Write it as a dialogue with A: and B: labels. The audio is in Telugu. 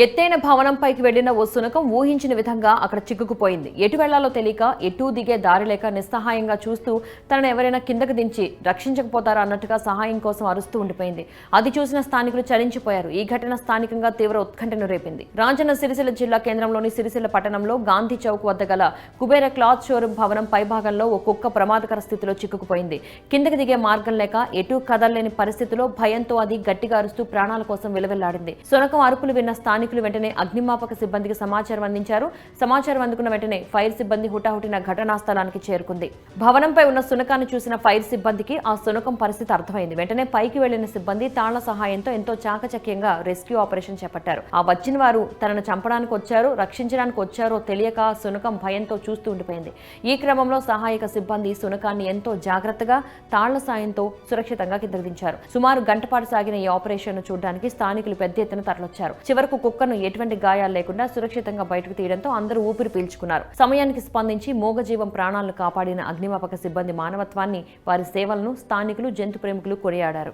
A: ఎత్తైన భవనంపైకి వెళ్లిన ఓ శునకం ఊహించిన విధంగా అక్కడ చిక్కుకుపోయింది. ఎటు వెళ్లాలో తెలియక ఎటూ దిగే దారి లేక నిస్సహాయంగా చూస్తూ తనను ఎవరైనా కిందకు దించి రక్షించకపోతారా అన్నట్టుగా సహాయం కోసం అరుస్తూ ఉండిపోయింది. అది చూసిన స్థానికులు చలించిపోయారు. ఈ ఘటన స్థానికంగా తీవ్ర ఉత్కంఠను రేపింది. రాజన్న సిరిసిల్ల జిల్లా కేంద్రంలోని సిరిసిల్ల పట్టణంలో గాంధీ చౌక్ వద్ద గల కుబేర క్లాత్ షోరూం భవనం పైభాగంలో ఓ కుక్క ప్రమాదకర స్థితిలో చిక్కుకుపోయింది. కిందకి దిగే మార్గం లేక ఎటూ కదలలేని పరిస్థితిలో భయంతో అది గట్టిగా అరుస్తూ ప్రాణాల కోసం విలవిల్లాడింది. శునకం అరుపులు విన్న స్థానికులు వెంటనే అగ్నిమాపక సిబ్బందికి సమాచారం అందించారు. సమాచారం అందుకున్న వెంటనే ఫైర్ సిబ్బంది హుటాహుటిన ఘటనా స్థలానికి చేరుకుంది. భవనంపై ఉన్న శునకాన్ని చూసిన ఫైర్ సిబ్బందికి ఆ శునకం పరిస్థితి అర్థమైంది. వెంటనే పైకి వెళ్లిన సిబ్బంది తాళ్ల సహాయంతో ఎంతో చాకచక్యంగా రెస్క్యూ ఆపరేషన్ చేపట్టారు. ఆ వచ్చిన వారు తనను చంపడానికి వచ్చారో రక్షించడానికి వచ్చారో తెలియక శునకం భయంతో చూస్తూ ఉండిపోయింది. ఈ క్రమంలో సహాయక సిబ్బంది శునకాన్ని ఎంతో జాగ్రత్తగా తాళ్ల సాయంతో సురక్షితంగా కిందకు దించారు. సుమారు గంటపాటు సాగిన ఈ ఆపరేషన్ ను చూడడానికి స్థానికులు పెద్ద ఎత్తున తరలొచ్చారు. చివరకు కుక్కను ఎటువంటి గాయాలు లేకుండా సురక్షితంగా బయటకు తీయడంతో అందరూ ఊపిరి పీల్చుకున్నారు. సమయానికి స్పందించి మూగజీవం ప్రాణాలను కాపాడిన అగ్నిమాపక సిబ్బంది మానవత్వాన్ని, వారి సేవలను స్థానికులు, జంతు ప్రేమికులు కొనియాడారు.